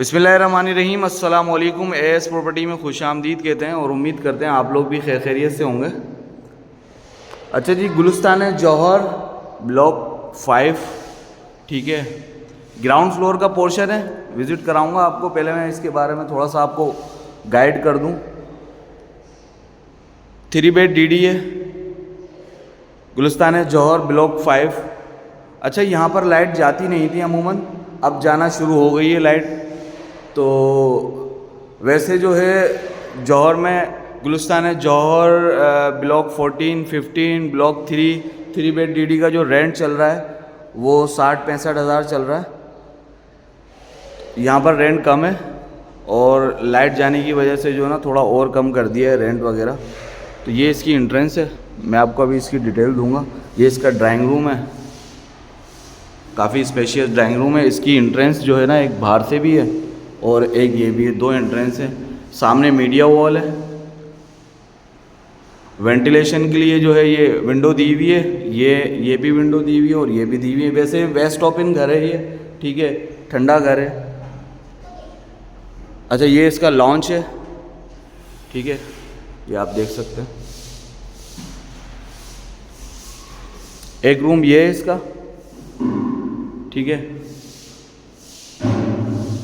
बिस्मिल्लाहिर्रहमानिर्रहीम अस्सलाम वालेकुम। एस प्रॉपर्टी में खुश आमदीद कहते हैं और उम्मीद करते हैं आप लोग भी खैरियत से होंगे। अच्छा जी, गुलिस्तान है जौहर ब्लॉक 5, ठीक है, ग्राउंड फ्लोर का पोर्शन है। विज़िट कराऊंगा आपको। पहले मैं इसके बारे में थोड़ा सा आपको गाइड कर दूं। 3 बेड DD है, गुलिस्तान है जौहर ब्लॉक 5। अच्छा, यहाँ पर लाइट जाती नहीं थी अमूमन, अब जाना शुरू हो गई है लाइट। तो वैसे जो है जौहर में गुलिस्तान है जौहर ब्लॉक 14, 15, ब्लॉक 3 बेड DD का जो रेंट चल रहा है वो 60-65 हज़ार चल रहा है। यहाँ पर रेंट कम है और लाइट जाने की वजह से जो है ना थोड़ा और कम कर दिया है रेंट वगैरह। तो ये इसकी एंट्रेंस है, मैं आपको अभी इसकी डिटेल दूंगा। ये इसका ड्राइंग रूम है, काफ़ी स्पेशियस ड्राइंग रूम है। इसकी एंट्रेंस जो है ना एक बाहर से भी है और एक ये भी है, 2 एंट्रेंस है। सामने मीडिया वॉल है, वेंटिलेशन के लिए जो है ये विंडो दी हुई है। ये भी विंडो दी हुई है और ये भी दी हुई है। वैसे वेस्ट ओपन घर है ये, ठीक है, ठंडा घर है। अच्छा, ये इसका लॉन्च है, ठीक है, ये आप देख सकते हैं। एक रूम ये है इसका, ठीक है,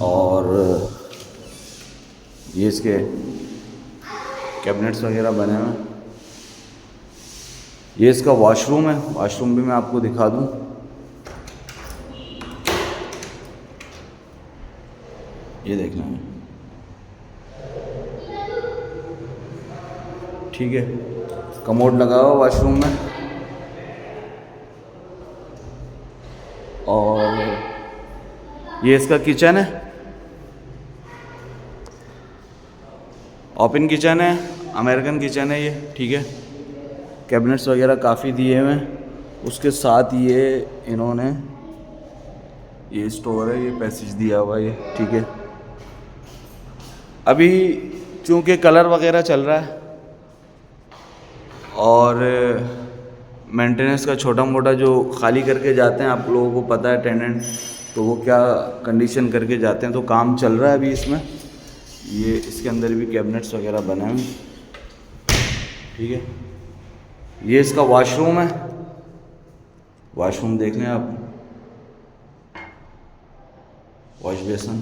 और ये इसके कैबिनेट्स वगैरह बने हुए हैं। ये इसका वॉशरूम है, वॉशरूम भी मैं आपको दिखा दूं। ये देखना है, ठीक है, कमोड लगा हुआ वॉशरूम में। और ये इसका किचन है, ओपन किचन है, अमेरिकन किचन है ये, ठीक है। कैबिनेट्स वगैरह काफ़ी दिए हुए हैं। उसके साथ ये इन्होंने ये स्टोर है, ये पैसेज दिया हुआ है ये, ठीक है। अभी चूँकि कलर वगैरह चल रहा है और मेंटेनेंस का छोटा मोटा जो खाली करके जाते हैं, आप लोगों को पता है टेनेंट, तो वो क्या कंडीशन करके जाते हैं, तो काम चल रहा है अभी इसमें। ये इसके अंदर भी कैबिनेट्स वगैरह बने हैं, ठीक है। ये इसका वॉशरूम है, वॉशरूम देख लें आप, वॉश बेसन,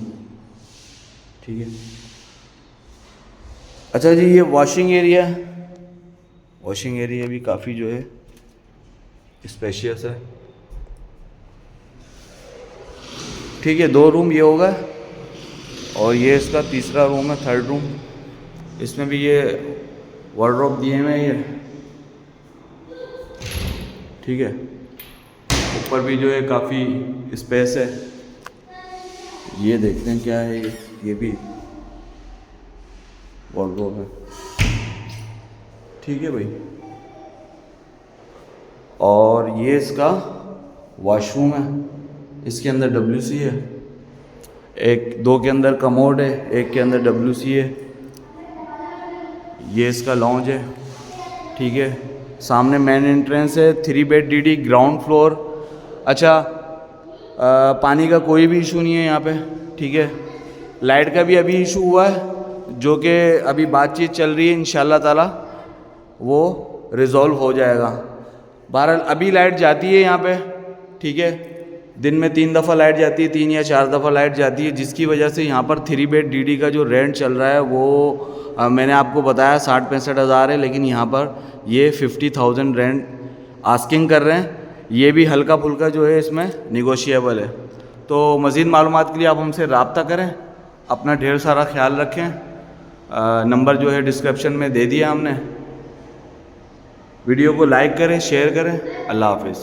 ठीक है। अच्छा जी, ये वॉशिंग एरिया है। वॉशिंग एरिया भी काफ़ी जो है स्पेशियस है, ठीक है। 2 रूम ये होगा और ये इसका तीसरा रूम है, 3rd रूम। इसमें भी ये वार्डरोब दिए हुए हैं ये, ठीक है। ऊपर भी जो है काफ़ी स्पेस है। ये देखते हैं क्या है ये भी वार्डरोब है, ठीक है भाई। और ये इसका वॉशरूम है, इसके अंदर WC है, 2 के अंदर कमोड है, 1 के अंदर WC है। ये इसका लॉन्ज है, ठीक है। सामने मेन एंट्रेंस है, 3 बेड DD ग्राउंड फ्लोर। अच्छा, पानी का कोई भी इशू नहीं है यहाँ पे, ठीक है। लाइट का भी अभी इशू हुआ है, जो कि अभी बातचीत चल रही है, इंशाल्लाह ताला वो रिज़ॉल्व हो जाएगा। बहरहाल अभी लाइट जाती है यहाँ पे, ठीक है। दिन में 3 दफ़ा लाइट जाती है, 3 या 4 दफ़ा लाइट जाती है, जिसकी वजह से यहाँ पर 3 बेड DD का जो रेंट चल रहा है वो मैंने आपको बताया 60-65 हज़ार है, लेकिन यहाँ पर ये 50,000 रेंट आस्किंग कर रहे हैं। ये भी हल्का फुल्का जो है इसमें निगोशिएबल है। तो मज़ीद मालूमात के लिए आप हमसे रब्ता करें। अपना ढेर सारा ख्याल रखें। नंबर जो है डिस्क्रिप्शन में दे दिया हमने। वीडियो को लाइक करें, शेयर करें। अल्लाह हाफिज़।